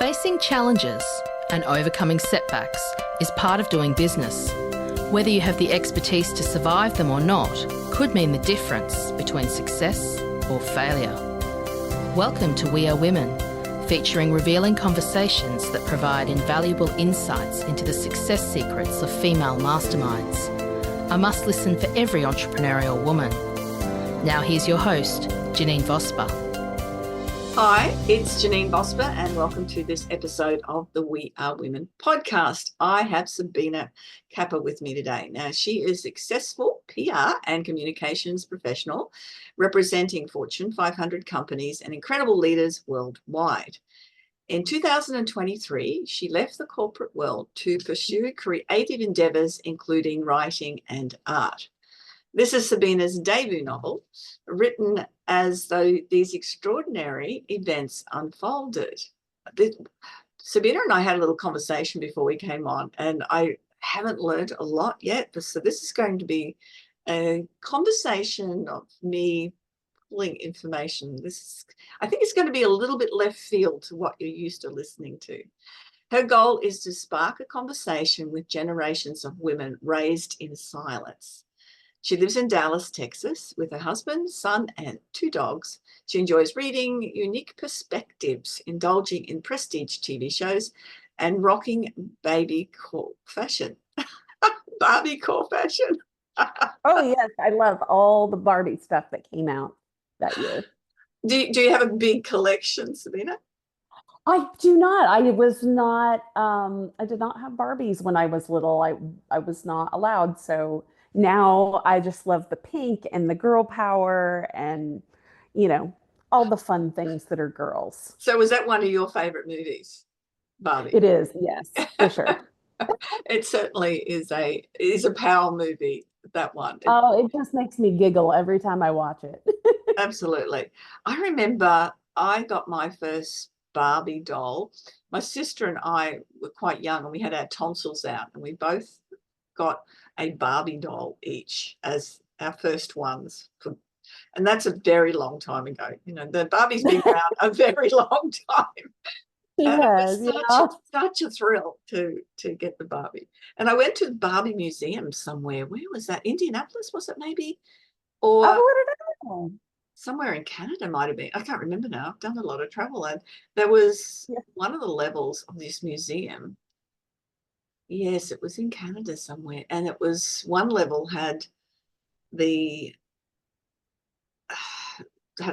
Facing challenges and overcoming setbacks is part of doing business. Whether you have the expertise to survive them or not could mean the difference between success or failure. Welcome to We Are Women, featuring revealing conversations that provide invaluable insights into the success secrets of female masterminds. A must listen for every entrepreneurial woman. Now here's your host, Janine Vosper. Hi, it's Janine Vosper and welcome to this episode of the We Are Women podcast. I have Sabrina Capper with me today. Now, she is a successful PR and communications professional representing Fortune 500 companies and incredible leaders worldwide. In 2023, she left the corporate world to pursue creative endeavors, including writing and art. This is Sabrina's debut novel, written as though these extraordinary events unfolded. Sabrina and I had a little conversation before we came on, and I haven't learned a lot yet. So this is going to be a conversation of me pulling information. I think it's going to be a little bit left field to what you're used to listening to. Her goal is to spark a conversation with generations of women raised in silence. She lives in Dallas, Texas, with her husband, son, and 2 dogs. She enjoys reading unique perspectives, indulging in prestige TV shows, and rocking baby core fashion. Barbie core fashion. Oh, yes. I love all the Barbie stuff that came out that year. Do you have a big collection, Sabrina? I do not. I did not have Barbies when I was little. I was not allowed. So now I just love the pink and the girl power and, all the fun things that are girls. So was that one of your favorite movies, Barbie? It is, yes, for sure. It certainly is a power movie, that one. It just makes me giggle every time I watch it. Absolutely. I remember I got my first Barbie doll. My sister and I were quite young and we had our tonsils out, and we both got a Barbie doll each as our first ones. And that's a very long time ago. The Barbie's been around a very long time. Yes, It was such a thrill to get the Barbie. And I went to the Barbie Museum somewhere. Where was that? Indianapolis, was it maybe? Or what did I know? Somewhere in Canada might have been. I can't remember now. I've done a lot of travel. And there was one of the levels of this museum. Yes, it was in Canada somewhere. And it was one level had a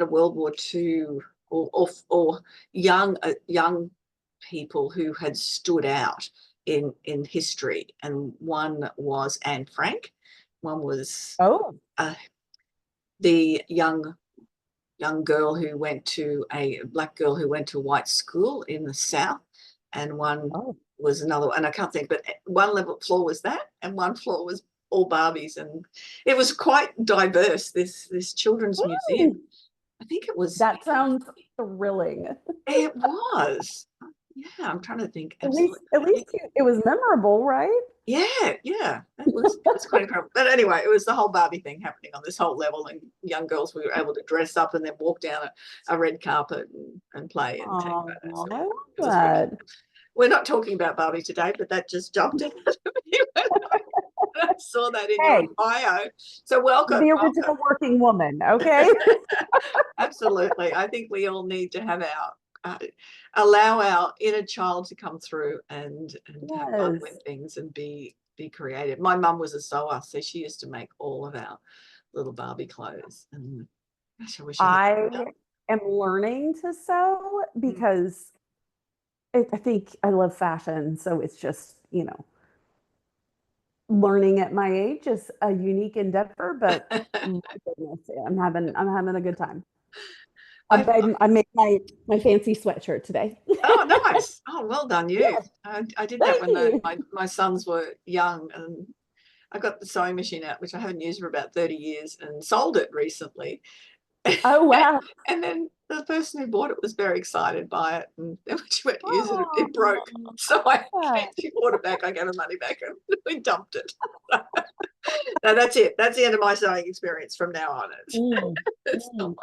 World War II or young people who had stood out in history. And one was Anne Frank. One was the young girl who went to a black girl who went to a white school in the South, and one was another, and I can't think, but one floor was that, and one floor was all Barbies, and it was quite diverse. This children's museum. I think it was. That sounds thrilling. It was. Yeah, I'm trying to think. At least it was memorable, right? Yeah. It was quite incredible. But anyway, it was the whole Barbie thing happening on this whole level, and young girls were able to dress up and then walk down a red carpet and play and take photos. I love that. We're not talking about Barbie today, but that just jumped out of me when I saw that in your bio. So welcome. The original working woman, okay? Absolutely. I think we all need to have allow our inner child to come through and have fun with things and be creative. My mum was a sewer, so she used to make all of our little Barbie clothes. And gosh, I wish I am learning to sew because I think I love fashion. So it's just, learning at my age is a unique endeavor, but my goodness, I'm having a good time. I made my fancy sweatshirt today. Oh, nice. Oh, well done, you. Yes. I did that when my sons were young, and I got the sewing machine out, which I haven't used for about 30 years, and sold it recently. Oh, wow. And then the person who bought it was very excited by it, and then when she went to use it, it broke. So she bought it back. I gave her money back, and we dumped it. No, that's it. That's the end of my sewing experience from now on. Mm, It's mm.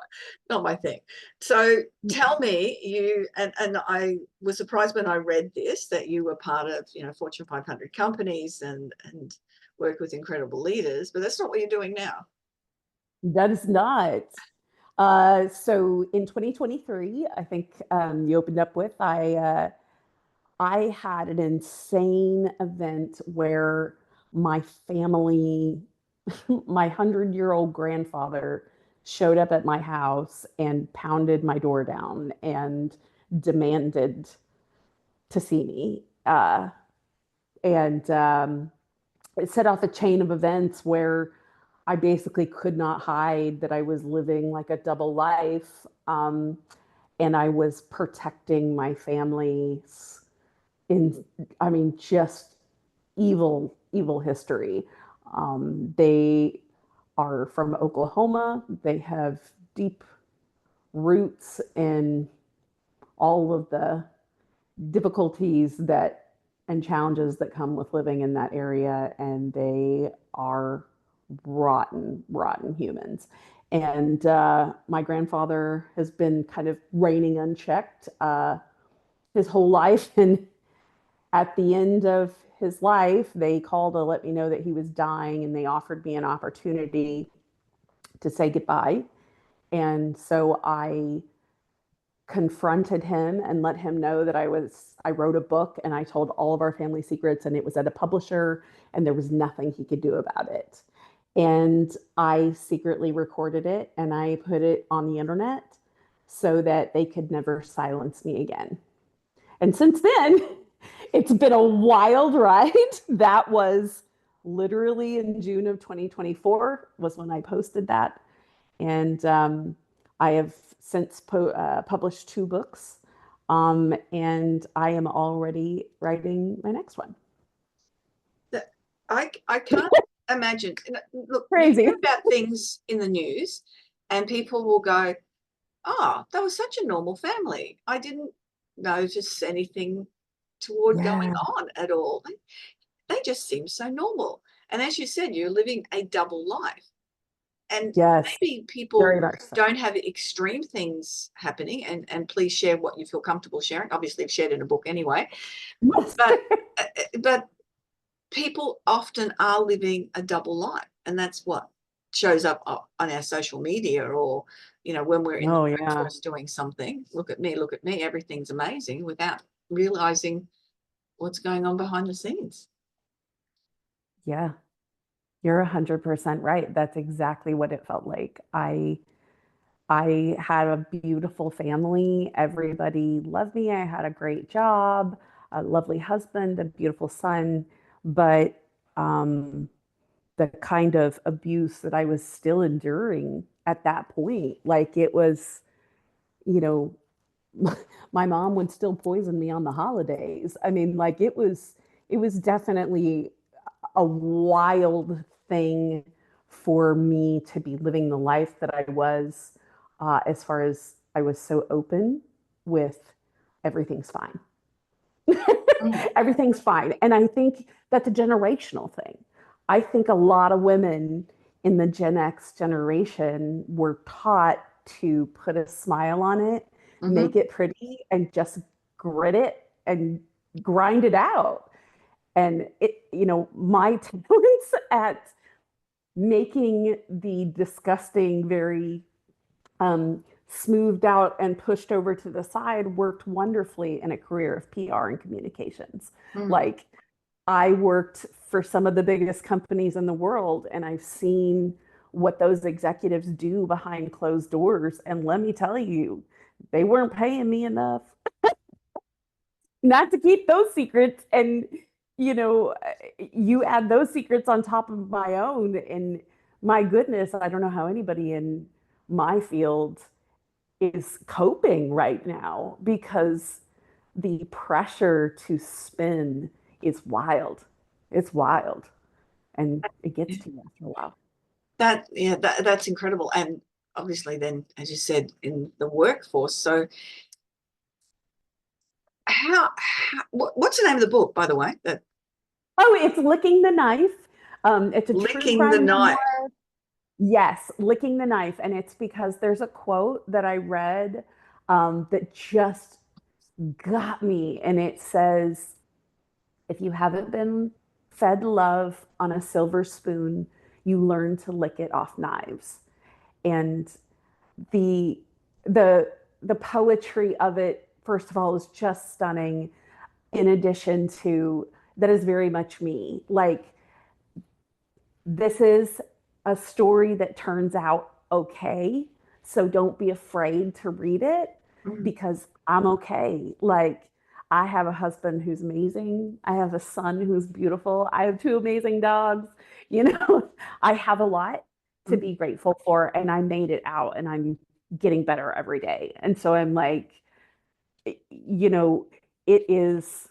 not my thing. So tell me, and I was surprised when I read this that you were part of, Fortune 500 companies and work with incredible leaders, but that's not what you're doing now. That is not. So in 2023, I think you opened up with, I had an insane event where my family, my 100-year-old grandfather showed up at my house and pounded my door down and demanded to see me. And It set off a chain of events where I basically could not hide that I was living like a double life. And I was protecting my family's in, I mean, just evil history. They are from Oklahoma. They have deep roots in all of the difficulties that and challenges that come with living in that area, and they are rotten humans. And my grandfather has been kind of reigning unchecked his whole life, and at the end of his life, they called to let me know that he was dying, and they offered me an opportunity to say goodbye. And so I confronted him and let him know that I wrote a book and I told all of our family secrets, and it was at a publisher and there was nothing he could do about it. And I secretly recorded it and I put it on the internet so that they could never silence me again. And since then, it's been a wild ride. That was literally in June of 2024 was when I posted that. And I have since published 2 books. And I am already writing my next one. I can't imagine. Look, you Crazy. hear about things in the news and people will go, oh, that was such a normal family. I didn't notice anything toward going Yeah. on at all. They just seem so normal. And as you said, you're living a double life. And Yes. maybe Very people much so. don't have extreme things happening, and please share what you feel comfortable sharing. Obviously, you've shared in a book anyway. Yes. But people often are living a double life, and that's what shows up on our social media, or when we're in the Oh, yeah. workforce doing something. Look at me, everything's amazing, without realizing what's going on behind the scenes. Yeah. You're 100% right. That's exactly what it felt like. I had a beautiful family. Everybody loved me. I had a great job, a lovely husband, a beautiful son. But the kind of abuse that I was still enduring at that point, like it was, you know, my mom would still poison me on the holidays. I mean, like it was definitely a wild thing for me to be living the life that I was, as far as I was so open with everything's fine. Mm. Everything's fine. And I think that's a generational thing. I think a lot of women in the Gen X generation were taught to put a smile on it, Mm-hmm. make it pretty, and just grit it and grind it out. And my talents at making the disgusting very smoothed out and pushed over to the side worked wonderfully in a career of PR and communications. Mm. Like, I worked for some of the biggest companies in the world, and I've seen what those executives do behind closed doors. And let me tell you, they weren't paying me enough not to keep those secrets. And, you know, you add those secrets on top of my own. And my goodness, I don't know how anybody in my field is coping right now because the pressure to spin is wild. It's wild. And it gets to you after a while. That's incredible. And obviously then, as you said, in the workforce. So what's the name of the book, by the way? That Oh, it's Licking the Knife. It's a true Licking the crime knife. memoir. Yes, licking the knife. And it's because there's a quote that I read that just got me. And it says, if you haven't been fed love on a silver spoon, you learn to lick it off knives. And the the the poetry of it, first of all, is just stunning. In addition to that, is very much me. Like, this is a story that turns out okay. So don't be afraid to read it, Mm. because I'm okay. Like, I have a husband who's amazing. I have a son who's beautiful. I have two amazing dogs. You know, I have a lot to Mm. be grateful for, and I made it out, and I'm getting better every day. And so I'm like, you know, it is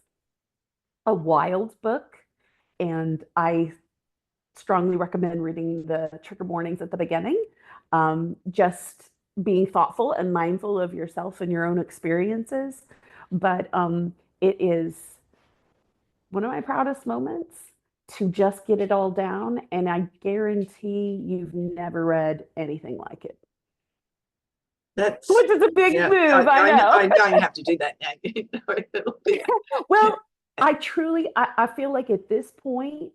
a wild book, and I strongly recommend reading the trigger warnings at the beginning. Just being thoughtful and mindful of yourself and your own experiences. But it is one of my proudest moments to just get it all down. And I guarantee you've never read anything like it, That's, which is a big yeah, move, I know. I'm going to have to do that now. It'll be, Well, I feel like at this point,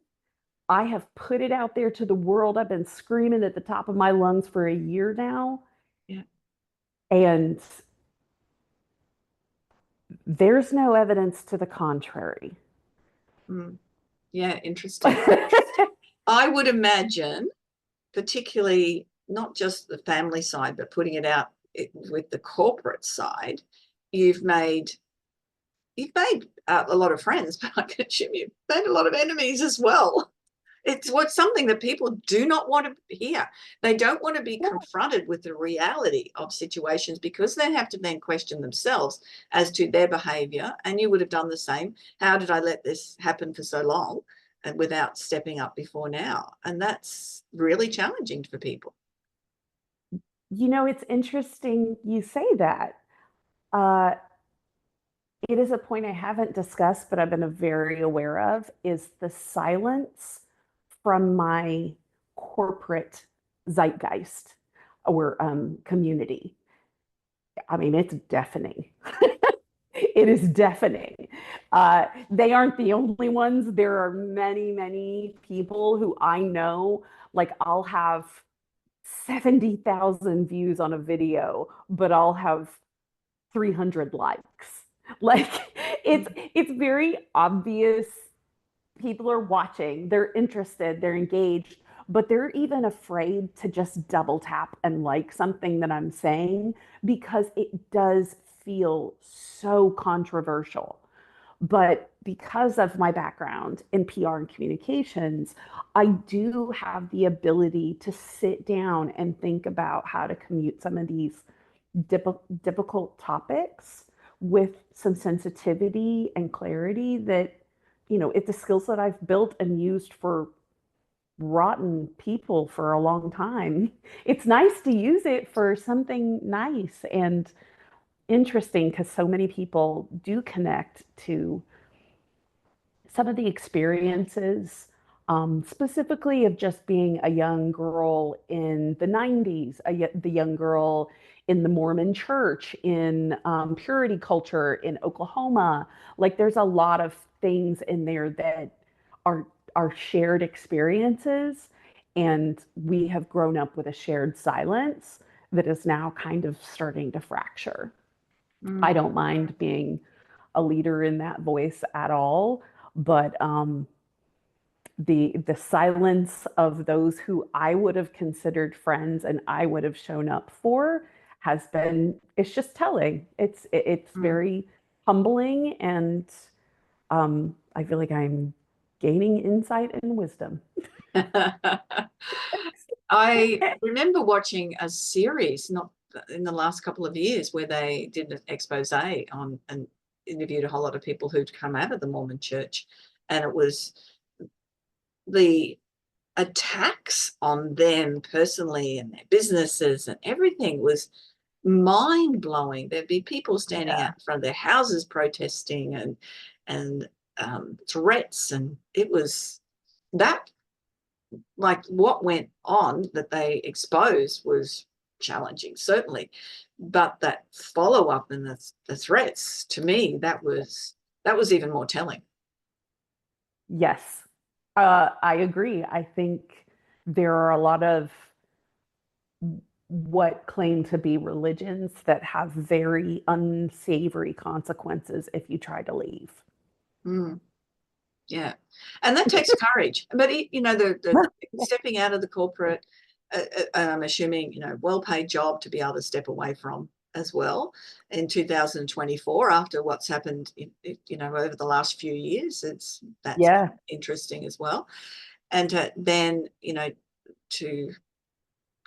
I have put it out there to the world. I've been screaming at the top of my lungs for a year now. yeah. And there's no evidence to the contrary. Mm. Yeah, interesting. I would imagine, particularly not just the family side, but putting it out with the corporate side, you've made a lot of friends, but I can assume you've made a lot of enemies as well. It's something that people do not want to hear. They don't want to be confronted with the reality of situations, because they have to then question themselves as to their behavior. And you would have done the same. How did I let this happen for so long and without stepping up before now? And that's really challenging for people. You know, it's interesting you say that. Uh, it is a point I haven't discussed, but I've been very aware of, is the silence from my corporate zeitgeist or community. I mean, it's deafening. It is deafening. They aren't the only ones. There are many, many people who I know. Like, I'll have 70,000 views on a video, but I'll have 300 likes. Like, it's very obvious. People are watching, they're interested, they're engaged, but they're even afraid to just double tap and like something that I'm saying, because it does feel so controversial. But because of my background in PR and communications, I do have the ability to sit down and think about how to commute some of these difficult topics with some sensitivity and clarity that, it's a skill set I've built and used for rotten people for a long time. It's nice to use it for something nice and interesting, because so many people do connect to some of the experiences, specifically of just being a young girl in the 90s, the young girl in the Mormon church, in purity culture in Oklahoma. Like, there's a lot of things in there that are shared experiences, and we have grown up with a shared silence that is now kind of starting to fracture. I Mm. don't mind being a leader in that voice at all, but the silence of those who I would have considered friends and I would have shown up for has been, it's just telling. It's Mm. very humbling, and I feel like I'm gaining insight and wisdom. I remember watching a series, not in the last couple of years, where they did an expose on and interviewed a whole lot of people who'd come out of the Mormon church. And it was the attacks on them personally and their businesses and everything was mind blowing. There'd be people standing Yeah. out in front of their houses protesting and threats, and it was that like what went on that they exposed was challenging, certainly, but that follow-up and the threats, to me, that was even more telling. Yes, I agree. I think there are a lot of what claim to be religions that have very unsavory consequences if you try to leave. Mm, yeah, and that takes courage. But the stepping out of the corporate, I'm assuming well-paid job to be able to step away from as well in 2024 after what's happened over the last few years. That's Yeah, interesting as well, and then to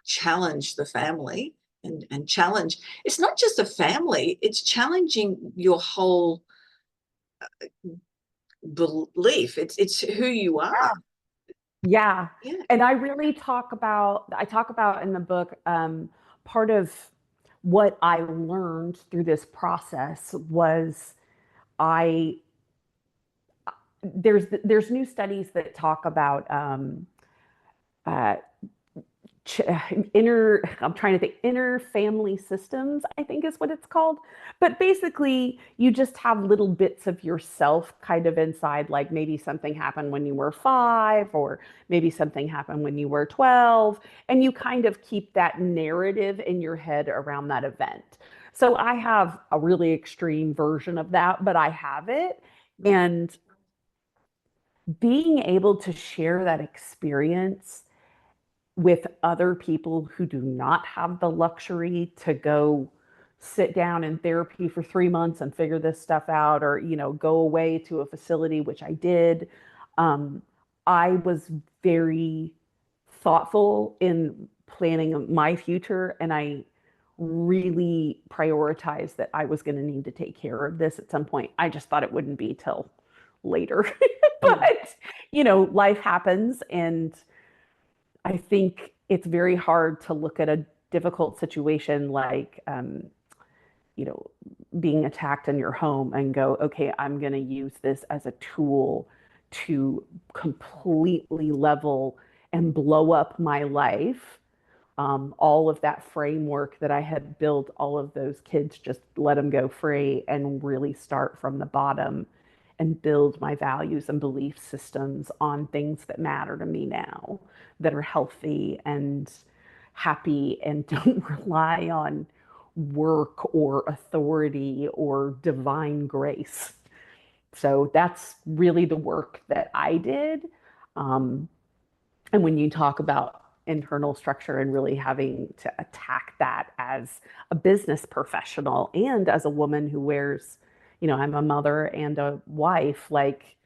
challenge the family and challenge, it's not just a family, it's challenging your whole belief. It's who you are. yeah. Yeah. And I talk about in the book, part of what I learned through this process was I, there's new studies that talk about uh, inner, I'm trying to think, inner family systems, I think is what it's called. But basically, you just have little bits of yourself kind of inside, like maybe something happened when you were 5, or maybe something happened when you were 12, and you kind of keep that narrative in your head around that event. So I have a really extreme version of that, but I have it. And being able to share that experience with other people who do not have the luxury to go sit down in therapy for 3 months and figure this stuff out, or go away to a facility, which I did. um, I was very thoughtful in planning my future, and I really prioritized that I was going to need to take care of this at some point. I just thought it wouldn't be till later. Mm. But life happens, and I think it's very hard to look at a difficult situation like, you know, being attacked in your home and go, okay, I'm going to use this as a tool to completely level and blow up my life. All of that framework that I had built, all of those kids, just let them go free and really start from the bottom and build my values and belief systems on things that matter to me now, that are healthy and happy and don't rely on work or authority or divine grace. So that's really the work that I did. Um, and when you talk about internal structure and really having to attack that as a business professional and as a woman who wears, I'm a mother and a wife, like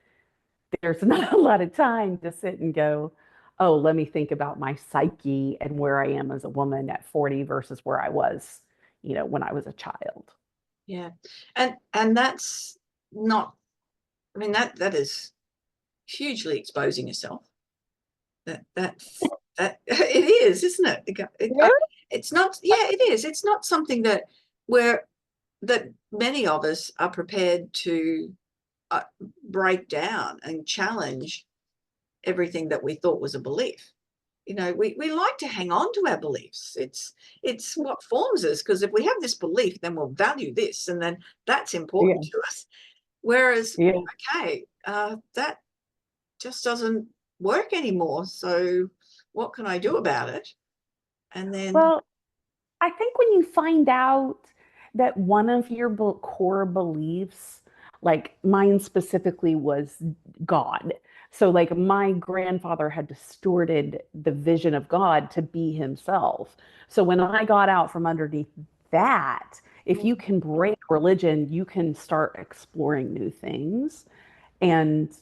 there's not a lot of time to sit and go, oh, let me think about my psyche and where I am as a woman at 40 versus where I was, when I was a child. Yeah, and that's not, I mean, that is hugely exposing yourself. That it is, isn't it? It's not, yeah, it is. It's not something that many of us are prepared to break down and challenge everything that we thought was a belief. We like to hang on to our beliefs. It's what forms us, because if we have this belief, then we'll value this, and then that's important Yeah. to us. Whereas, Yeah. okay, that just doesn't work anymore. So what can I do about it? And then, Well, I think when you find out that one of your core beliefs, like mine specifically, was God. So, like, my grandfather had distorted the vision of God to be himself. So, when I got out from underneath that, if you can break religion, you can start exploring new things. And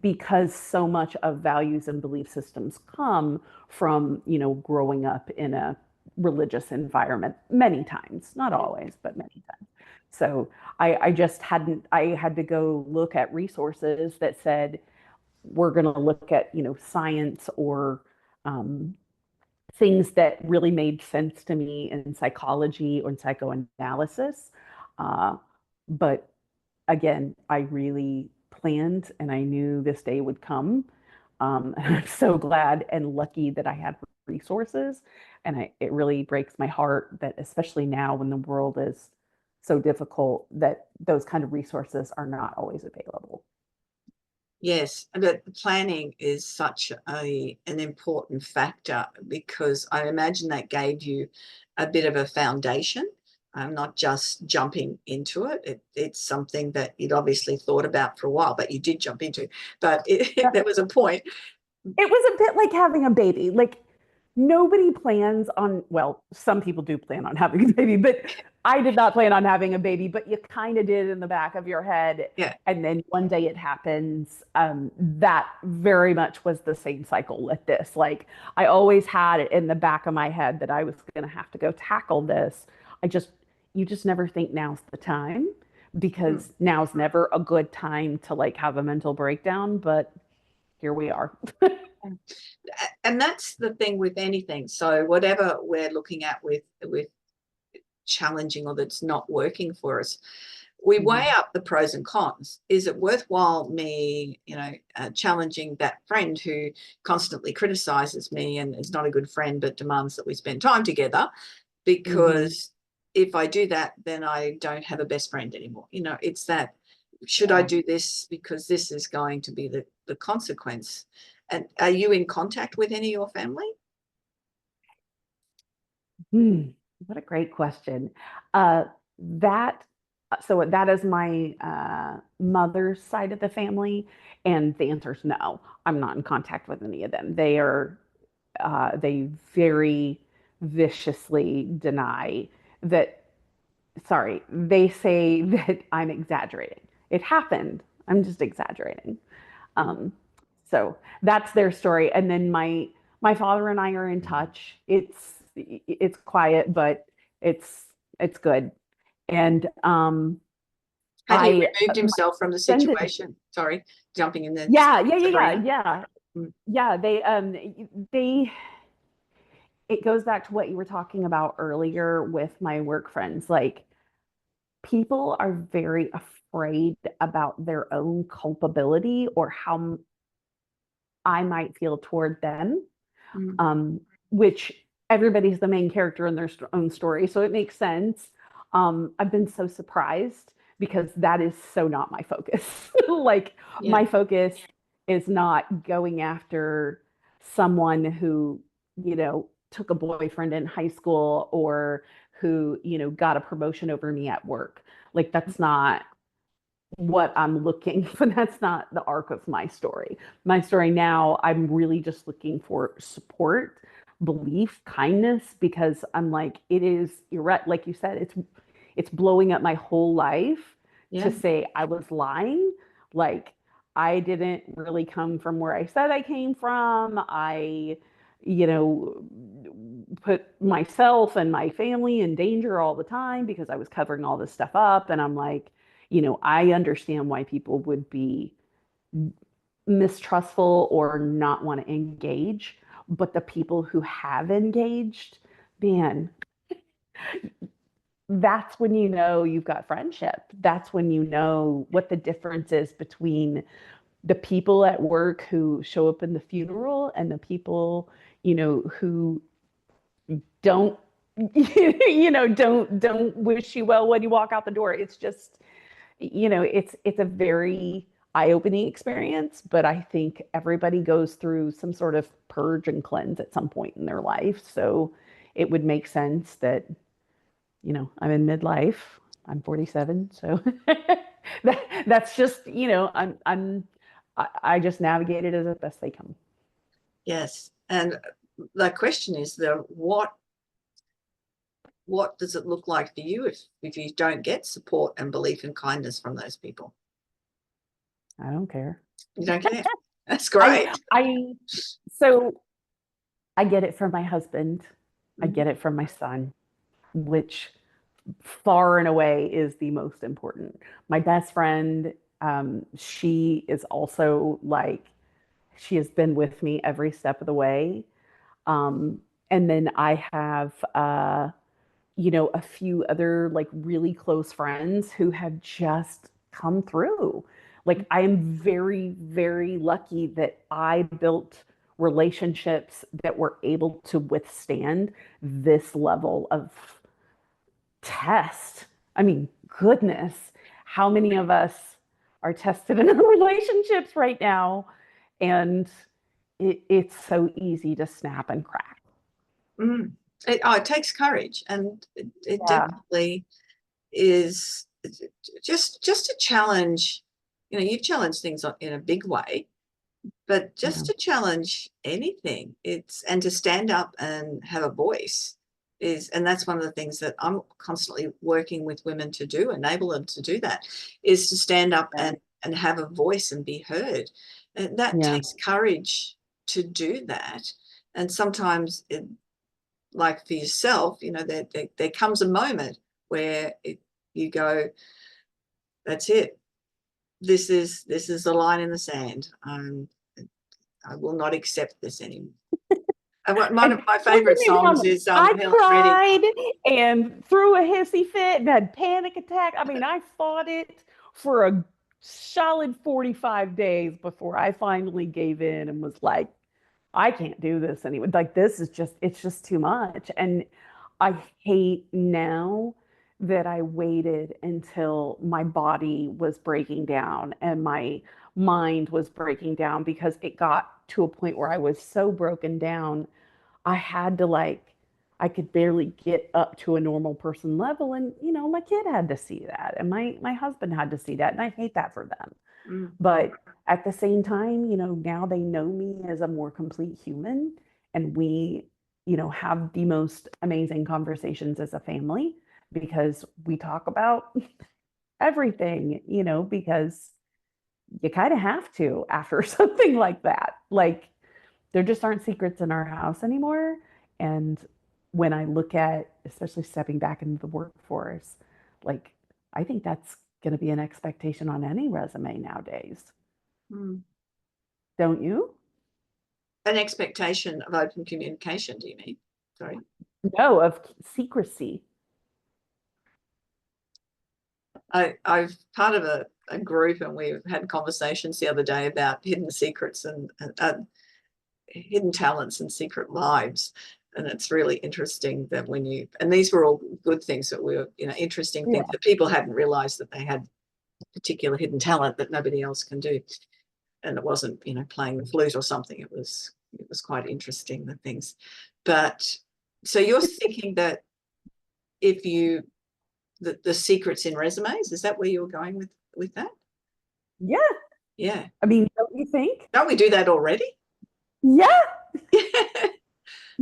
because so much of values and belief systems come from, growing up in a religious environment many times, not always, but many times. So I just hadn't, I had to go look at resources that said, we're going to look at, science or things that really made sense to me in psychology or in psychoanalysis. But again, I really planned and I knew this day would come. And I'm so glad and lucky that I had resources. And it really breaks my heart that, especially now when the world is so difficult, that those kind of resources are not always available. Yes, but planning is such an important factor, because I imagine that gave you a bit of a foundation. Not just jumping into it. It's something that you'd obviously thought about for a while, but you did jump into. But there was a point. It was a bit like having a baby. Like, nobody plans on, well, some people do plan on having a baby, but I did not plan on having a baby, but you kind of did in the back of your head. Yeah, And then one day it happens. That very much was the same cycle with this. Like, I always had it in the back of my head that I was going to have to go tackle this. You just never think now's the time, because now's never a good time to like have a mental breakdown, but here we are. and that's the thing with anything. So whatever we're looking at with challenging, or that's not working for us, we weigh up the pros and cons. Is it worthwhile me, challenging that friend who constantly criticizes me and is not a good friend but demands that we spend time together? Because if I do that, then I don't have a best friend anymore. It's that, should I do this because this is going to be the consequence? And are you in contact with any of your family? What a great question. That so that is my mother's side of the family, and the answer is no. I'm not in contact with any of them. They very viciously deny that. Sorry, they say that I'm exaggerating. It happened. I'm just exaggerating. Um, so that's their story. And then my father and I are in touch. It's quiet, but it's good. And Had he I removed himself from the send situation? Sorry, jumping in there, yeah, Sabrina. yeah. Mm. Yeah, they it goes back to what you were talking about earlier with my work friends. Like, people are very afraid about their own culpability or how I might feel toward them, Mm. um, which everybody's the main character in their own story. So it makes sense. I've been so surprised because that is so not my focus. Like, Yeah, my focus is not going after someone who, took a boyfriend in high school, or who, got a promotion over me at work. Like, that's not what I'm looking for. That's not the arc of my story. My story now, I'm really just looking for support, belief, kindness, because I'm like, it is like you said, it's blowing up my whole life to yeah, say I was lying. Like, I didn't really come from where I said I came from. I, you know, put myself and my family in danger all the time because I was covering all this stuff up. And I'm like, I understand why people would be mistrustful or not want to engage. But the people who have engaged, man, that's when you know you've got friendship. That's when you know what the difference is between the people at work who show up in the funeral and the people, who don't, don't wish you well when you walk out the door. It's just, it's a very eye-opening experience, but I think everybody goes through some sort of purge and cleanse at some point in their life. So it would make sense that, I'm in midlife. I'm 47, so that's just, I just navigate it as best they come. yes. And the question is, what does it look like for you if you don't get support and belief and kindness from those people? I don't care. You don't care. That's I great. I so I get it from my husband. I Mhm. get it from my son, which far and away is the most important. My best friend, she is also like, she has been with me every step of the way. And then I have, a few other like really close friends who have just come through. Like I am very, very lucky that I built relationships that were able to withstand this level of test. I mean, goodness, how many of us are tested in our relationships right now? And it's so easy to snap and crack. Mm. It takes courage, and it Yeah. definitely is just a challenge. You challenge things in a big way, but Yeah. just to challenge anything, and to stand up and have a voice and that's one of the things that I'm constantly working with women to do, enable them to do that, is to stand up and have a voice and be heard. And that Yeah. takes courage to do that. And sometimes like for yourself, there comes a moment where you go, that's it. This is the line in the sand. I will not accept this anymore. And one of And my don't get favorite me songs wrong, is I Helen Reddy. cried and threw a hissy fit and had panic attack. I mean, I fought it for a solid 45 days before I finally gave in and was like, I can't do this anymore. Like this is just it's just too much. And I hate now that I waited until my body was breaking down and my mind was breaking down because it got to a point where I was so broken down I had to I could barely get up to a normal person level. And, my kid had to see that. And my husband had to see that. And I hate that for them. Mm, But at the same time, now they know me as a more complete human. And we, have the most amazing conversations as a family because we talk about everything, because you kind of have to after something like that. Like, there just aren't secrets in our house anymore. And when I look at, especially stepping back into the workforce, like I think that's going to be an expectation on any resume nowadays. mm. Don't you? An expectation of open communication, do you mean? Sorry. No, of secrecy. I've part of a group, and we've had conversations the other day about hidden secrets and hidden talents and secret lives. And it's really interesting that and these were all good things that were, interesting Yeah. things that people hadn't realized that they had particular hidden talent that nobody else can do. And it wasn't, playing the flute or something. It was quite interesting, the things. But so you're thinking that if the secrets in resumes, is that where you're going with that? Yeah. Yeah. I mean, don't you think? Don't we do that already? Yeah.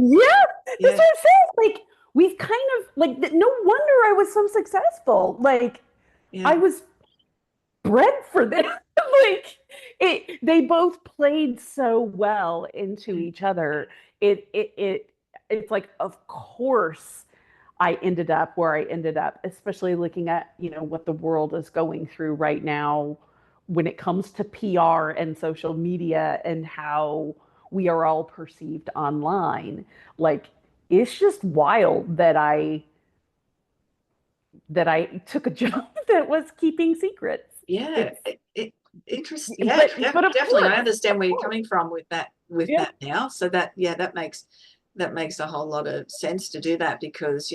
Yeah. That's Yeah. what I'm saying. Like, we've kind of, no wonder I was so successful. Like, Yeah. I was bred for this. They both played so well into each other. It's like, of course, I ended up where I ended up, especially looking at, what the world is going through right now when it comes to PR and social media and how we are all perceived online. Like, it's just wild that I took a job that was keeping secrets. Yeah. It's Interesting. Yeah, but of definitely. I course, understand of where you're course. coming from with that Yeah. now. So that makes a whole lot of sense to do that, because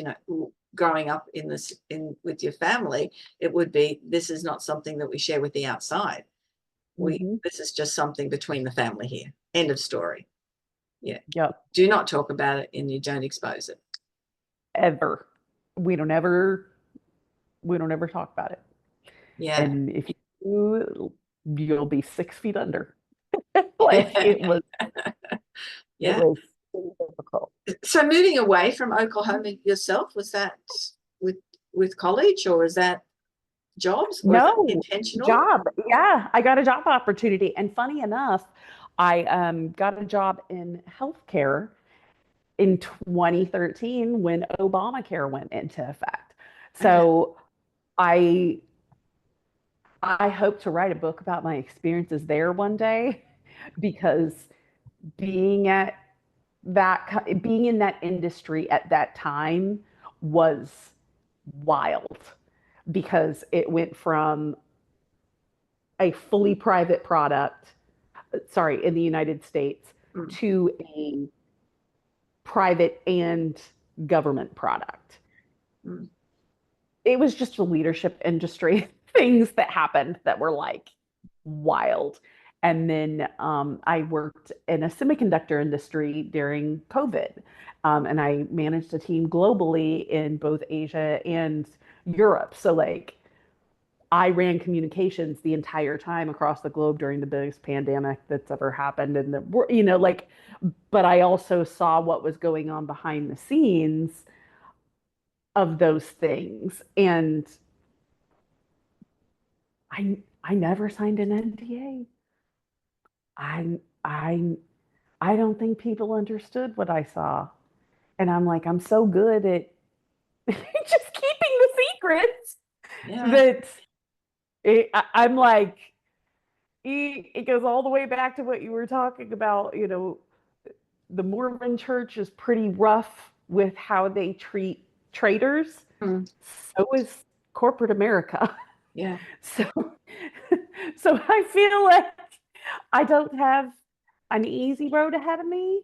growing up in with your family, it would be, this is not something that we share with the outside. Hmm. This is just something between the family here. End of story. Yeah. Yep. Do not talk about it, and you don't expose it. Ever. We don't ever we don't ever talk about it. Yeah. And if you do, you'll be 6 feet under. Like it Yeah. was difficult. So moving away from Oklahoma yourself, was that with college, or was that jobs? Was it No, intentional? job. Yeah, I got a job opportunity. And funny enough, I got a job in healthcare in 2013 when Obamacare went into effect. Okay. So I I hope to write a book about my experiences there one day because being at being in that industry at that time was wild because it went from a fully private product, sorry, in the United States Mm, to a private and government product. mm. It was just a leadership industry things that happened that were like wild. And then I worked in a semiconductor industry during COVID. And I managed a team globally in both Asia and Europe. So, like, I ran communications the entire time across the globe during the biggest pandemic that's ever happened. And like, but I also saw what was going on behind the scenes of those things. And I never signed an NDA. I I I don't think people understood what I saw. And I'm like, I'm so good at just keeping the secrets Yeah. that I'm like, it goes all the way back to what you were talking about. The Mormon church is pretty rough with how they treat traders. Mm, So is corporate America. yeah. So, so I feel like I don't have an easy road ahead of me,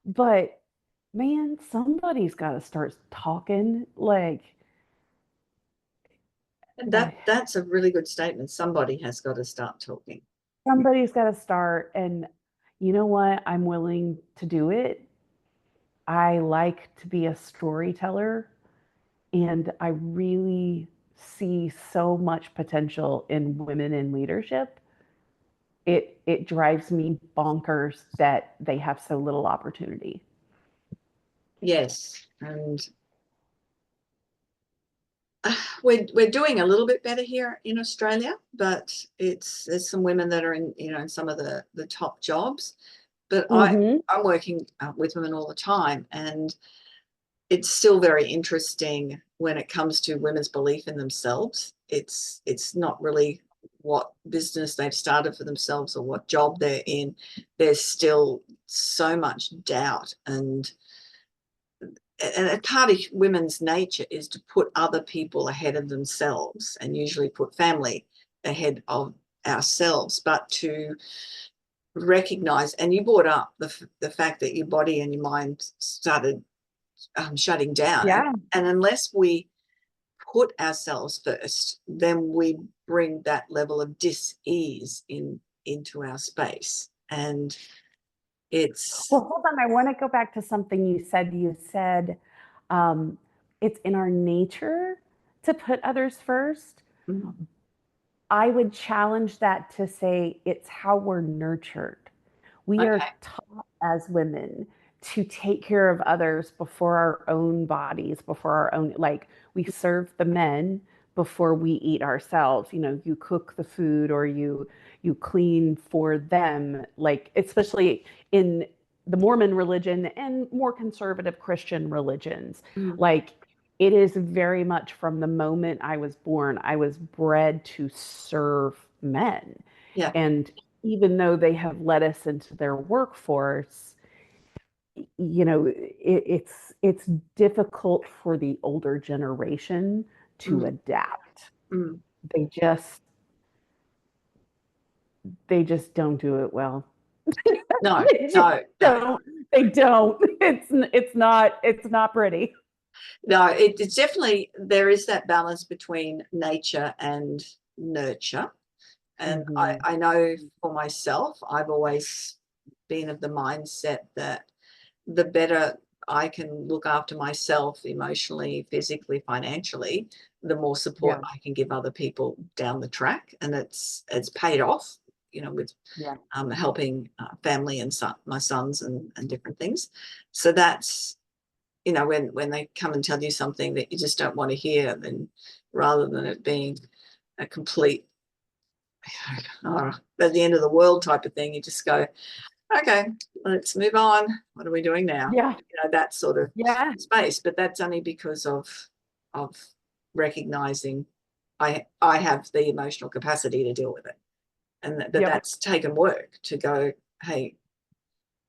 but man, somebody's got to start talking. And Like that's a really good statement. Somebody has got to start talking. somebody's got to start. And you know what? I'm willing to do it. I like to be a storyteller, and I really see so much potential in women in leadership. It drives me bonkers that they have so little opportunity. Yes. And we're doing a little bit better here in Australia, but there's some women that are in some of the top jobs. But Mm-hmm. I'm working with women all the time, and it's still very interesting when it comes to women's belief in themselves. It's not really what business they've started for themselves or what job they're in. There's still so much doubt, and a part of women's nature is to put other people ahead of themselves, and usually put family ahead of ourselves. But to recognize, and you brought up the fact that your body and your mind started shutting down, Yeah. and unless we put ourselves first, then we bring that level of dis-ease into our space. And it's Well, hold on. I want to go back to something you said. You said um, it's in our nature to put others first. mm, I would challenge that to say it's how we're nurtured. We okay. are taught as women to take care of others before our own bodies, before our own, like we serve the men before we eat ourselves. You cook the food or you clean for them, like especially in the Mormon religion and more conservative Christian religions. Mm, Like it is very much from the moment I was born, I was bred to serve men. yeah. And even though they have let us into their workforce, it's difficult for the older generation to Mm, adapt. mm. They just they just don't do it well. No, They just no, no. don't. They don't. It's not pretty. No, it's definitely, there is that balance between nature and nurture. And I, Mhm. I know for myself, I've always been of the mindset that the better I can look after myself emotionally, physically, financially, the more support Yeah. I can give other people down the track. And it's paid off, with Yeah. helping family and my sons and different things. So that's, when they come and tell you something that you just don't want to hear, then rather than it being a complete, at the end of the world type of thing, you just go, okay, let's move on. What are we doing now? Yeah. That sort of Yeah. space. But that's only because of recognizing I have the emotional capacity to deal with it, and Yep. that's taken work to go, hey,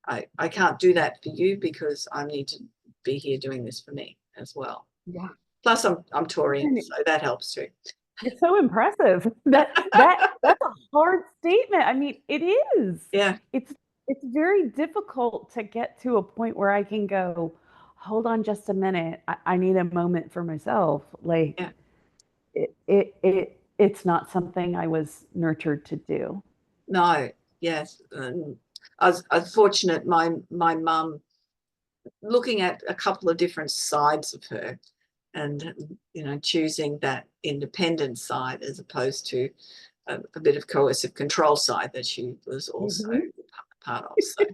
I can't do that for you because I need to be here doing this for me as well. Yeah. Plus, I'm touring, so that helps too. You're so impressive. That's a hard statement. I mean, it is. Yeah, It's very difficult to get to a point where I can go, hold on just a minute. I need a moment for myself. Like yeah. it's not something I was nurtured to do. No, yes. I was fortunate. My mum, looking at a couple of different sides of her, and choosing that independent side as opposed to a bit of coercive control side that she was also Mhm. part of. So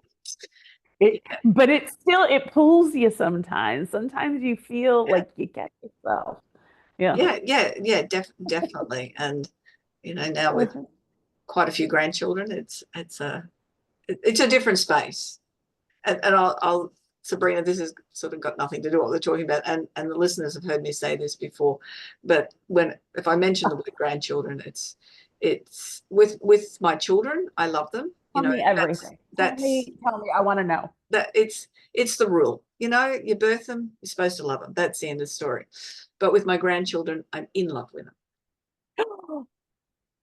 But it pulls you sometimes. Sometimes you feel yeah, like you get yourself. Yeah. yeah, definitely. And now with quite a few grandchildren, it's a different space. And I'll Sabrina, this has sort of got nothing to do with what we're talking about, and the listeners have heard me say this before, but if I mention the word grandchildren, it's with my children. I love them. Tell me That's everything. that's Tell me. I want to know. that it's the rule. You birth them, you're supposed to love them. That's the end of the story. But with my grandchildren, I'm in love with them.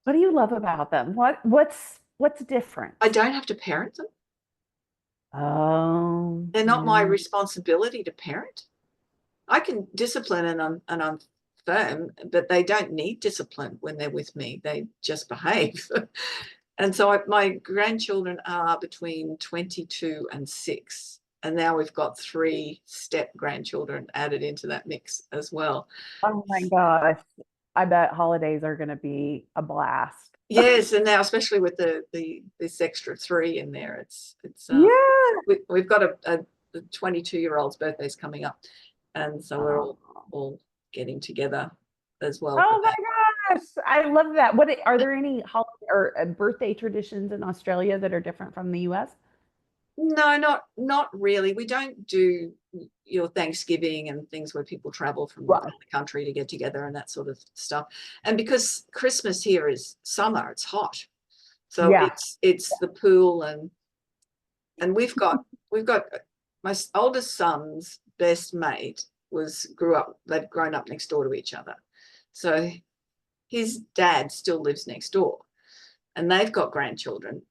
What do you love about them? What's different? I don't have to parent them. Oh, They're not my yeah. responsibility to parent. I can discipline and I'm firm, but they don't need discipline when they're with me. They just behave. And so my grandchildren are between 22 and 6. And now we've got 3 step grandchildren added into that mix as well. Oh my gosh. I bet holidays are going to be a blast. Yes, and now especially with this extra 3 in there, it's Yeah. we've got a 22-year-old's birthday's coming up, and so we're Oh, all getting together as well for oh that. my gosh. I love that. Are there any holiday or birthday traditions in Australia that are different from the US? No, not really. We don't do your Thanksgiving and things where people travel from around Right. the country to get together and that sort of stuff. And because Christmas here is summer, it's hot. So Yeah. it's the pool, and we've got my oldest son's best mate they've grown up next door to each other. So his dad still lives next door, and they've got grandchildren,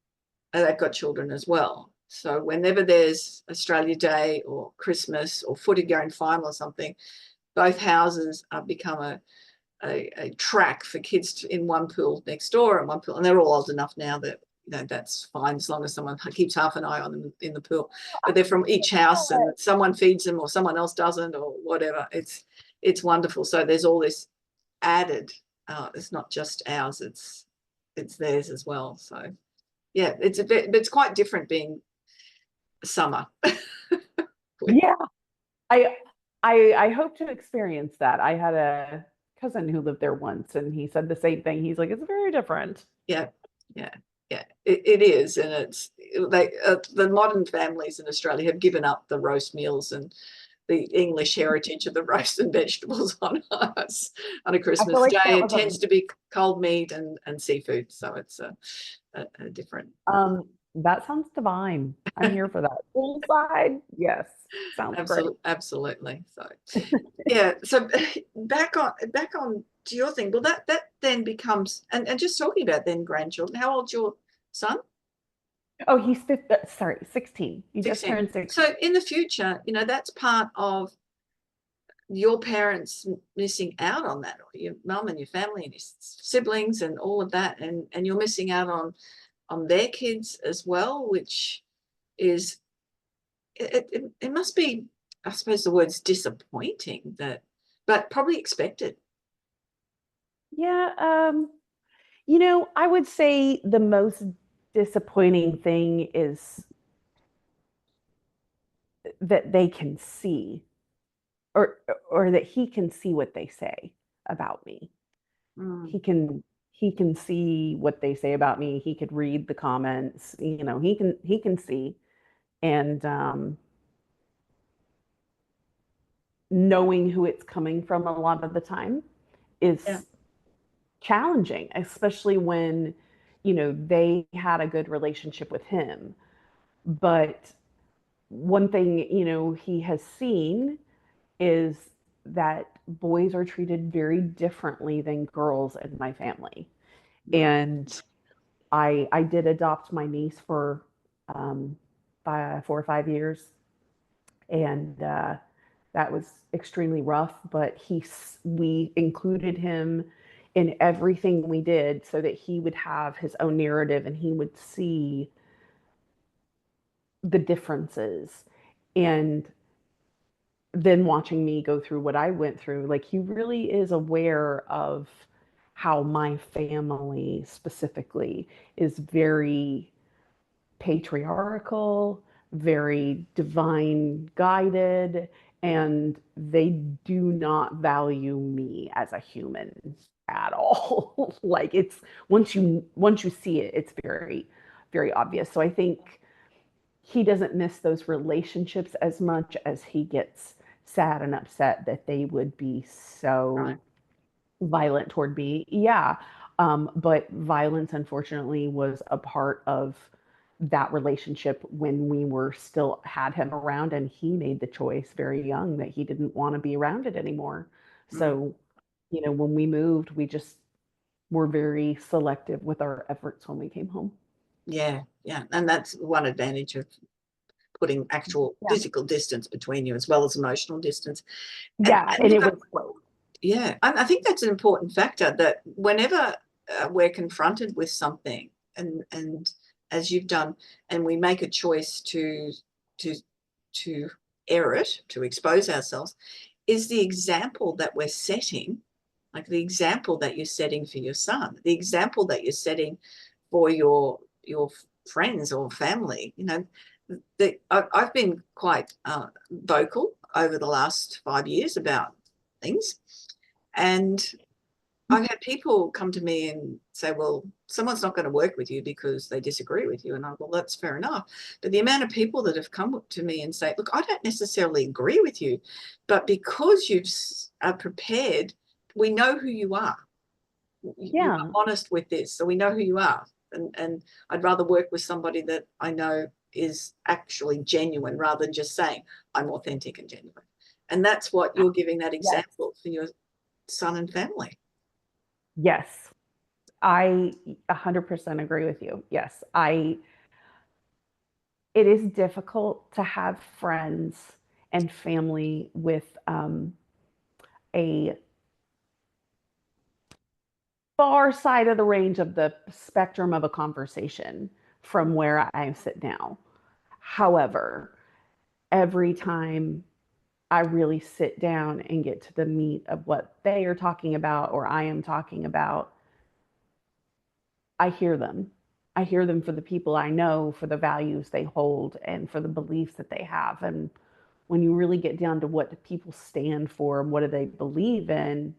and they've got children as well. So whenever there's Australia Day or Christmas or footy going final or something, both houses have become a track for kids in one pool next door and one pool, and they're all old enough now that that's fine as long as someone keeps half an eye on them in the pool. But they're from each house, and someone feeds them or someone else doesn't or whatever. It's wonderful. So there's all this added. It's not just ours; it's theirs as well. So yeah, it's quite different being summer. Yeah. I I hope to experience that. I had a cousin who lived there once and he said the same thing. He's like, it's very different. Yeah, yeah, yeah. It is, and the modern families in Australia have given up the roast meals and the English heritage of the roast and vegetables on us on a I feel Christmas like day. that It was tends to be cold meat and seafood, so it's a different. that sounds divine. I'm here for that. Poolside, yes, sounds great. Absolutely. So yeah. So back on to your thing. Well, that then becomes and just talking about then grandchildren. How old's your son? Oh, he's 16. He just 16. turned 16. So in the future, that's part of your parents missing out on that, or your mum and your family and your siblings and all of that, and you're missing out on their kids as well, which is it must be, I suppose the word's disappointing, but probably expected. Yeah, I would say the most disappointing thing is that they can see or or that he can see what they say about me. Mm, He can see what they say about me. He could read the comments. He can see and knowing who it's coming from a lot of the time yeah, is challenging, especially when they had a good relationship with him. But one thing he has seen is that boys are treated very differently than girls in my family. Right. And I did adopt my niece for um, 4 or 5 years, and that was extremely rough. But we included him in everything we did so that he would have his own narrative and he would see the differences. And then watching me go through what I went through, like he really is aware of how my family specifically is very patriarchal, very divine guided, and they do not value me as a human at all. Like it's once you see it, it's very, very obvious. So I think he doesn't miss those relationships as much as he gets sad and upset that they would be Right. so violent toward me. Yeah. But violence, unfortunately, was a part of that relationship when we were still had him around, and he made the choice very young that he didn't want to be around it anymore. Mm. So, when we moved, we just were very selective with our efforts when we came home. Yeah, yeah. And that's one advantage of putting actual Yeah. physical distance between you as well as emotional distance. And Yeah. and And look, it was slow. yeah, I think that's an important factor that whenever we're confronted with something, and as you've done, and we make a choice to to air it, to expose ourselves, is the example that we're setting, like the example that you're setting for your son, the example that you're setting for your friends or family. I've been quite vocal over the last 5 years about things, and I've had people come to me and say, well, someone's not going to work with you because they disagree with you. And well, that's fair enough. But the amount of people that have come to me and say, look, I don't necessarily agree with you, but because are prepared, we know who you are. You Yeah. are honest with this, so we know who you are. And I'd rather work with somebody that I know is actually genuine rather than just saying, I'm authentic and genuine. And that's what you're giving that Yes. example for your son and family. Yes. I 100% agree with you. Yes. It is difficult to have friends and family with a far side of the range of the spectrum of a conversation from where I sit now. However, every time I really sit down and get to the meat of what they are talking about or I am talking about, I hear them. I hear them for the people I know, for the values they hold, and for the beliefs that they have. And when you really get down to what do people stand for and what do they believe in,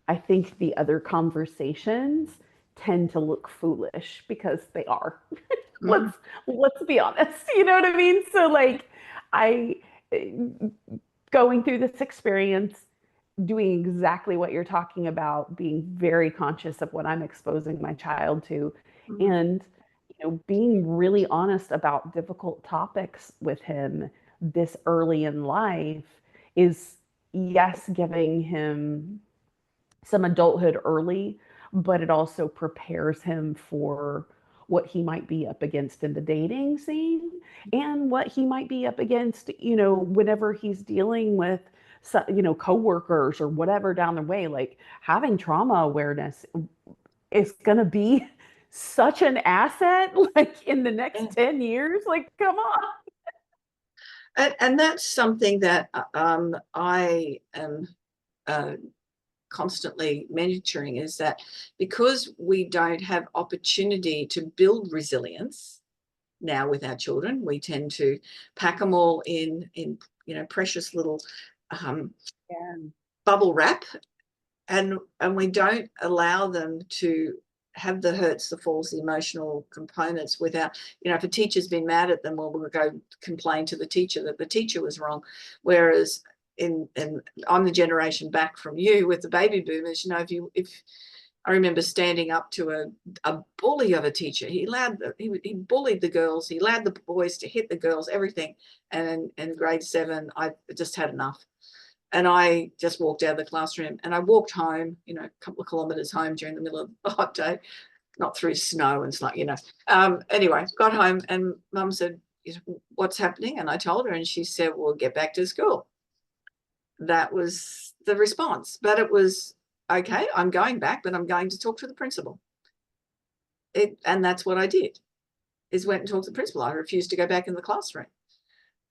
I think the other conversations tend to look foolish because they are. Mm-hmm. let's be honest. You know what I mean? So like I going through this experience, doing exactly what you're talking about, being very conscious of what I'm exposing my child to, Mm-hmm. and being really honest about difficult topics with him this early in life is, yes, giving him some adulthood early, but it also prepares him for what he might be up against in the dating scene and what he might be up against, whenever he's dealing with, coworkers or whatever down the way. Like having trauma awareness is going to be such an asset, like in the next Yeah. 10 years. Like, come on. And that's something that I am constantly mentoring, is that because we don't have opportunity to build resilience now with our children, we tend to pack them all in precious little um, Yeah. bubble wrap, and we don't allow them to have the hurts, the falls, the emotional components without, if a teacher's been mad at them, well, we'll go complain to the teacher that the teacher was wrong. Whereas and I'm the generation back from you with the baby boomers, if I remember standing up to a bully of a teacher. He bullied the girls. He allowed the boys to hit the girls, everything. And in grade 7, I just had enough. And I just walked out of the classroom, and I walked home, a couple of kilometres home during the middle of the hot day, not through snow and stuff, Anyway, got home, and Mum said, what's happening? And I told her, and she said, well, get back to school. That was the response. But it was, okay, I'm going back, but I'm going to talk to the principal. And that's what I did, is went and talked to the principal. I refused to go back in the classroom.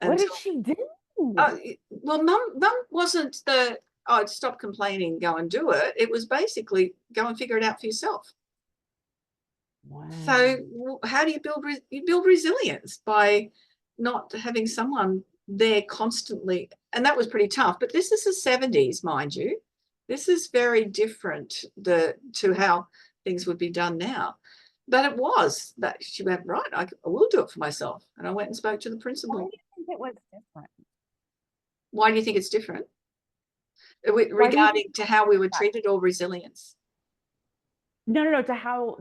What did she do? Well, Mum wasn't I'd stop complaining, go and do it. It was basically go and figure it out for yourself. Wow. So how do you build resilience? By not having someone there constantly. And that was pretty tough. But this is the 70s, mind you. This is very different to how things would be done now. But it was that she went, right, I will do it for myself. And I went and spoke to the principal. Why do you think it was different? Why do you think it's different? Regarding to how we were treated, or resilience? No. To how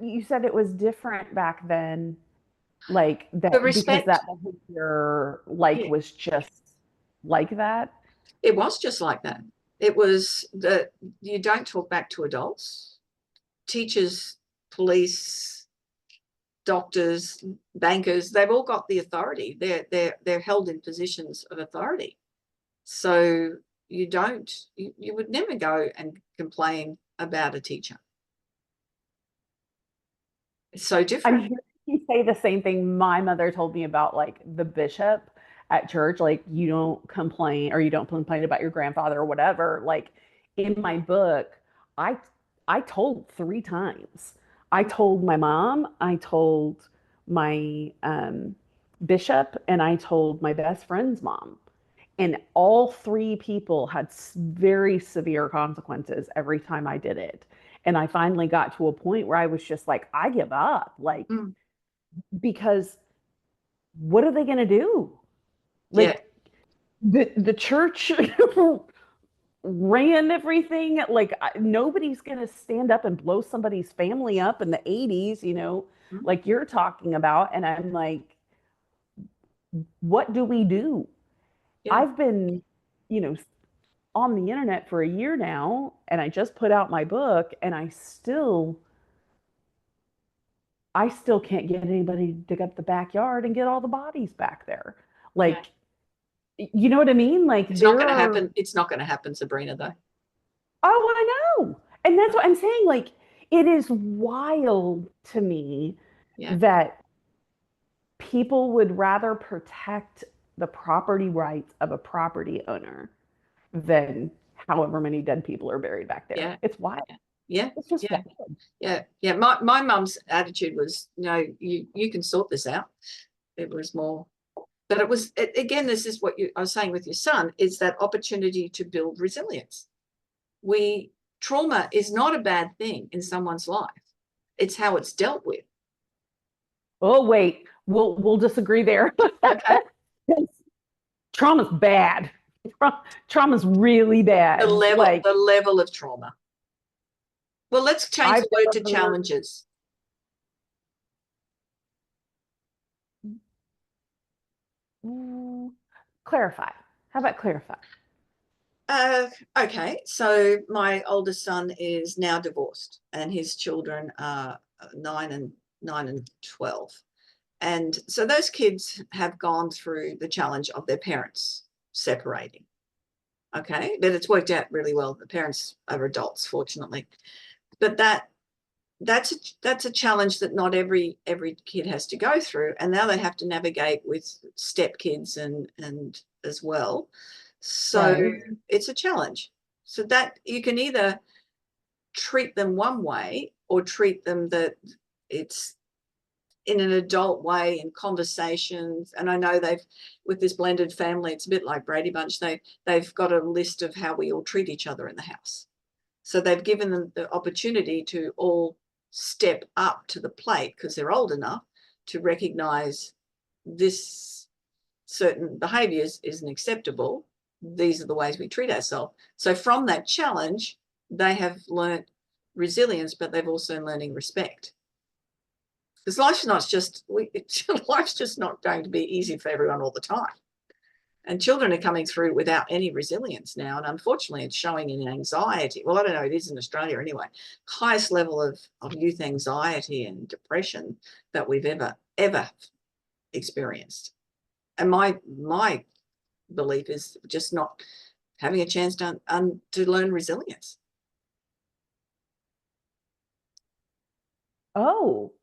you said it was different back then, like that, because that behavior was just like that. It was just like that. It was that you don't talk back to adults, teachers, police, doctors, bankers. They've all got the authority. They're held in positions of authority. So you would never go and complain about a teacher. It's so different. I'm hearing you say the same thing my mother told me about the bishop at church. You don't complain, or you don't complain about your grandfather or whatever. In my book, I told 3 times. I told my mom, I told my bishop, and I told my best friend's mom. And all 3 people had very severe consequences every time I did it. And I finally got to a point where I was just like, I give up. Because what are they going to do? The church ran everything. Nobody's going to stand up and blow somebody's family up in the 80s, like you're talking about. And I'm like, what do we do? Yeah. I've been, on the internet for a year now, and I just put out my book, and I still can't get anybody to dig up the backyard and get all the bodies back there. You know what I mean? It's not going to happen. It's not going to happen, Sabrina, though. Oh, I know. And that's what I'm saying. It is wild to me that people would rather protect the property rights of a property owner than however many dead people are buried back there. Yeah. It's wild. Yeah. It's just wild. Yeah. My mum's attitude was, no, you can sort this out. It was more, but it was, again, this is what I was saying with your son, is that opportunity to build resilience. Trauma is not a bad thing in someone's life. It's how it's dealt with. Oh, wait, we'll disagree there. Okay. Trauma's bad. Trauma's really bad. The level of trauma. Well, let's change the word to challenges. Clarify. How about clarify? Okay, so my oldest son is now divorced, and his children are 9 and 12. And so those kids have gone through the challenge of their parents separating. Okay, but it's worked out really well. The parents are adults, fortunately. But that's a challenge that not every kid has to go through, and now they have to navigate with stepkids and as well. So It's a challenge. So that you can either treat them one way or treat them that it's in an adult way in conversations. And I know with this blended family, it's a bit like Brady Bunch. They've got a list of how we all treat each other in the house. So they've given them the opportunity to all step up to the plate because they're old enough to recognize this certain behaviors isn't acceptable. These are the ways we treat ourselves. So from that challenge, they have learnt resilience, but they've also learning respect. Because life's just not going to be easy for everyone all the time. And children are coming through without any resilience now. And unfortunately, it's showing in anxiety. Well, I don't know, it is in Australia anyway. Highest level of youth anxiety and depression that we've ever experienced. And my belief is just not having a chance to learn resilience. Oh,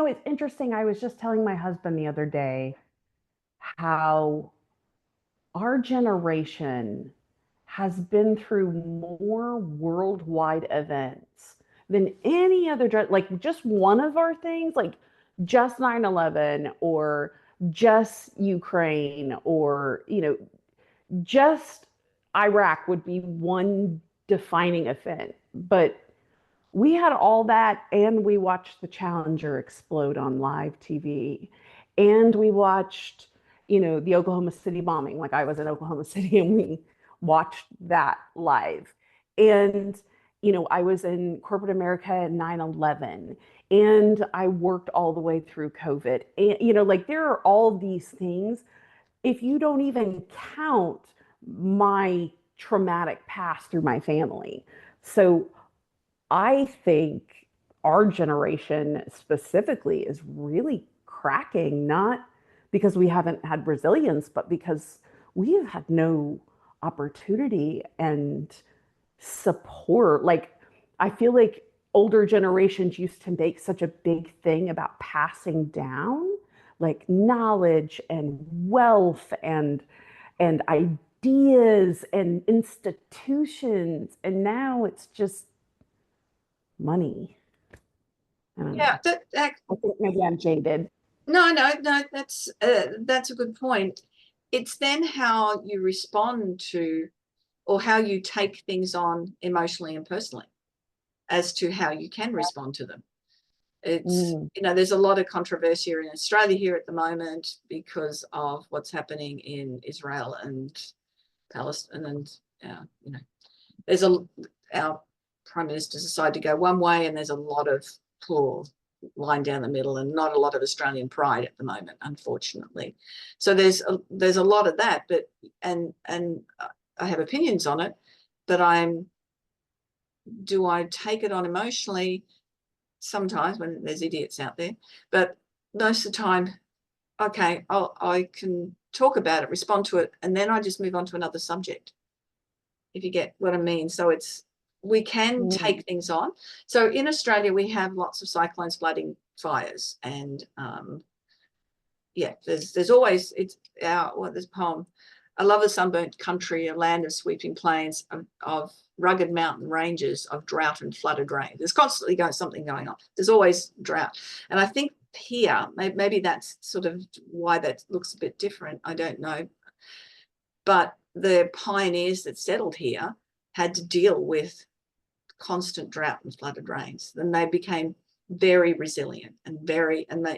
it's interesting. I was just telling my husband the other day how our generation has been through more worldwide events than any other, like just one of our things, like just 9/11 or just Ukraine or, just Iraq would be one defining event. But we had all that, and we watched the Challenger explode on live TV, and we watched, the Oklahoma City bombing. Like, I was in Oklahoma City, and we watched that live. And I was in corporate America at 9/11, and I worked all the way through COVID. And like, there are all these things. If you don't even count my traumatic past through my family. So I think our generation specifically is really cracking, not because we haven't had resilience, but because we have had no opportunity and support. Like, I feel like older generations used to make such a big thing about passing down like knowledge and wealth and ideas and institutions, and now it's just money. I don't know. I think maybe I'm jaded. No, that's a good point. It's then how you respond to, or how you take things on emotionally and personally, as to how you can respond to them. It's there's a lot of controversy in Australia here at the moment because of what's happening in Israel and Palestine, and there's our prime minister's decided to go one way, and there's a lot of poor line down the middle, and not a lot of Australian pride at the moment, unfortunately. So there's a lot of that, but and I have opinions on it, but do I take it on emotionally? Sometimes, when there's idiots out there, but most of the time, okay, I can talk about it, respond to it, and then I just move on to another subject, if you get what I mean. So we can take things on. So in Australia, we have lots of cyclones, flooding, fires, and there's always, this poem, I love the sunburnt country, a land of sweeping plains, of rugged mountain ranges, of drought and flooded rain. There's constantly something going on. There's always drought. And I think here, maybe that's sort of why that looks a bit different. I don't know. But the pioneers that settled here had to deal with constant drought and flooded rains. Then they became very resilient and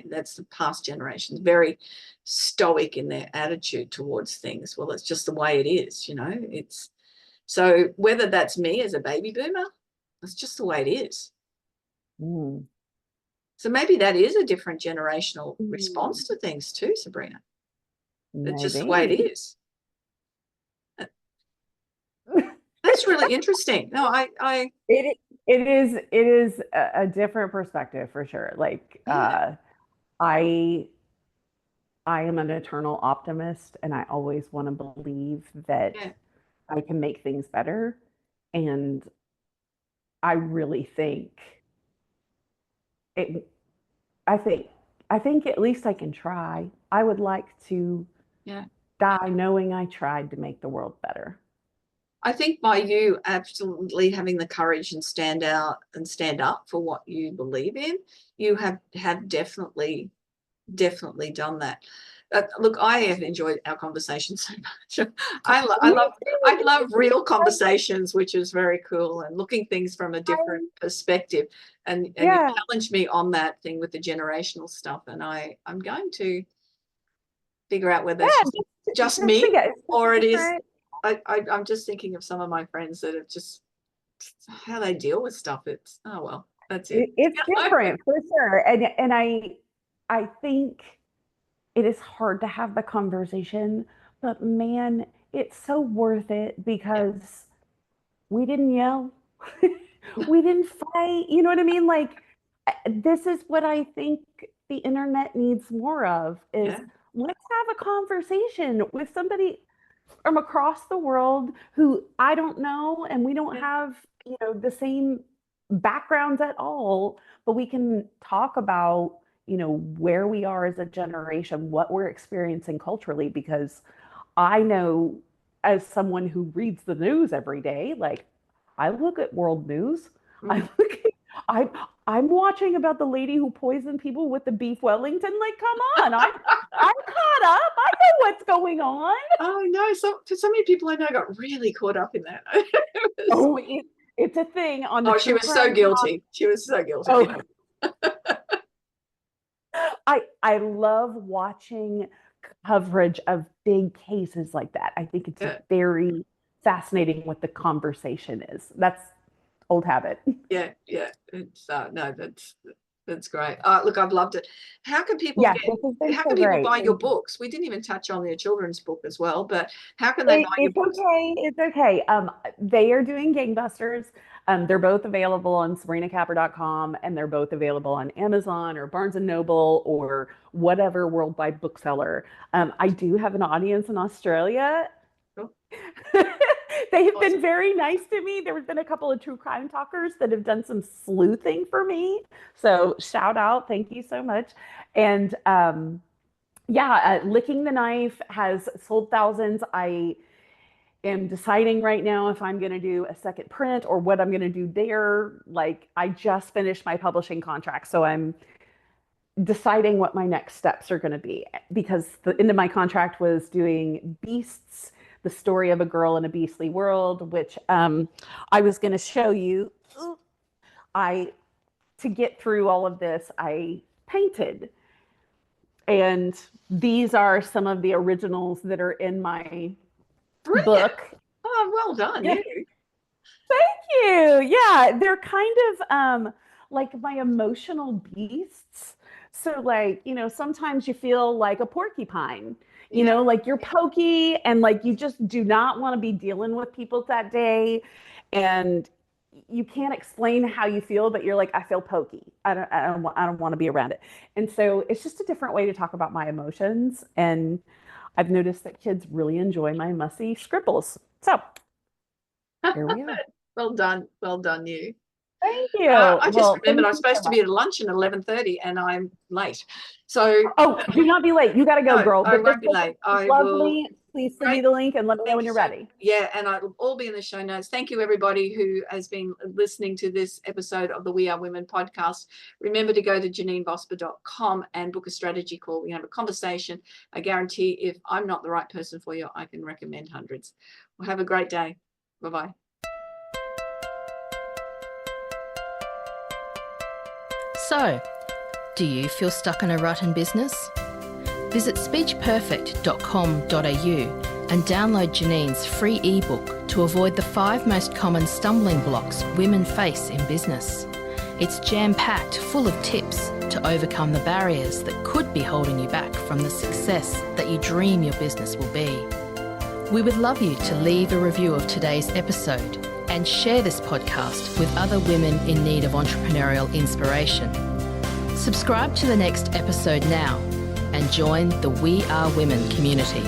that's the past generations, very stoic in their attitude towards things. Well, it's just the way it is, it's so whether that's me as a baby boomer, it's just the way it is. So maybe that is a different generational response to things too, Sabrina. It's just the way it is. That's really interesting. No, it is a different perspective for sure. Like, I am an eternal optimist, and I always want to believe that I can make things better. And I really think I think at least I can try. I would like to die knowing I tried to make the world better. I think by you absolutely having the courage and stand out and stand up for what you believe in, you have definitely done that. Look, I have enjoyed our conversation so much. I love real conversations, which is very cool, and looking things from a different perspective. And you challenged me on that thing with the generational stuff, and I'm going to figure out whether it's just me or it is. I'm just thinking of some of my friends that have just how they deal with stuff. It's well, that's it. It's different for sure, and I think it is hard to have the conversation, but man, it's so worth it Yeah. because we didn't yell. We didn't fight. You know what I mean? Like, this is what I think the internet needs more of is Yeah. let's have a conversation with somebody from across the world who I don't know and we don't Yeah. have, the same backgrounds at all, but we can talk about, where we are as a generation, what we're experiencing culturally, because I know as someone who reads the news every day, like I look at world news. I Mm. look at, I I'm watching about the lady who poisoned people with the beef Wellington. Like, come on, I'm caught up. I know what's going on. Oh no, so many people I know got really caught up in that. It was- Oh, it's a thing on the oh, she true was so crime. guilty. She was so guilty. Oh, Yeah. I love watching coverage of big cases like that. I think it's Yeah. very fascinating what the conversation is. That's old habit. Yeah, yeah. It's no, that's great. Look, I've loved it. How can people Yes, get? this has been How so can people great. buy your Thank you. books? We didn't even touch on your children's book as well, but how can they buy your It's books? okay. It's okay. They are doing gangbusters. They're both available on sabrinacapper.com, and they're both available on Amazon or Barnes and Noble or whatever worldwide bookseller. I do have an audience in Australia. Cool. They have been Awesome. very nice to me. There have been a couple of true crime talkers that have done some sleuthing for me. So shout out. Thank you so much. And yeah, Licking the Knife has sold thousands. I am deciding right now if I'm going to do a second print or what I'm going to do there. Like, I just finished my publishing contract, so I'm deciding what my next steps are going to be because the end of my contract was doing Beasts, the story of a girl in a beastly world, which I was going to show you. I To get through all of this, I painted. And these are some of the originals that are in my Brilliant. book. Oh, well done, Yeah. you. Thank you. Yeah, they're kind of like my emotional beasts. So like, sometimes you feel like a porcupine, Yeah. like you're pokey and like you just do not want to be dealing with people that day. And you can't explain how you feel, but you're like, I feel pokey. I don't want to be around it. And so it's just a different way to talk about my emotions. And I've noticed that kids really enjoy my messy scribbles. So here we are. Well done, you. Thank you. I just Well, remembered thank I was you supposed so to much. be at lunch at 11:30 and I'm late. So Oh, do not be late. You got to go, no, girl. I But this won't be was late. I will. lovely. Please send me Great. the link and let me know Thank when you you're so ready. yeah, and it'll all be in the show notes. Thank you everybody who has been listening to this episode of the We Are Women podcast. Remember to go to JanineVosper.com and book a strategy call. We have a conversation. I guarantee if I'm not the right person for you, I can recommend hundreds. Well, have a great day. Bye-bye. So, do you feel stuck in a rut in business? Visit speechperfect.com.au and download Janine's free ebook to avoid the 5 most common stumbling blocks women face in business. It's jam-packed full of tips to overcome the barriers that could be holding you back from the success that you dream your business will be. We would love you to leave a review of today's episode and share this podcast with other women in need of entrepreneurial inspiration. Subscribe to the next episode now and join the We Are Women community.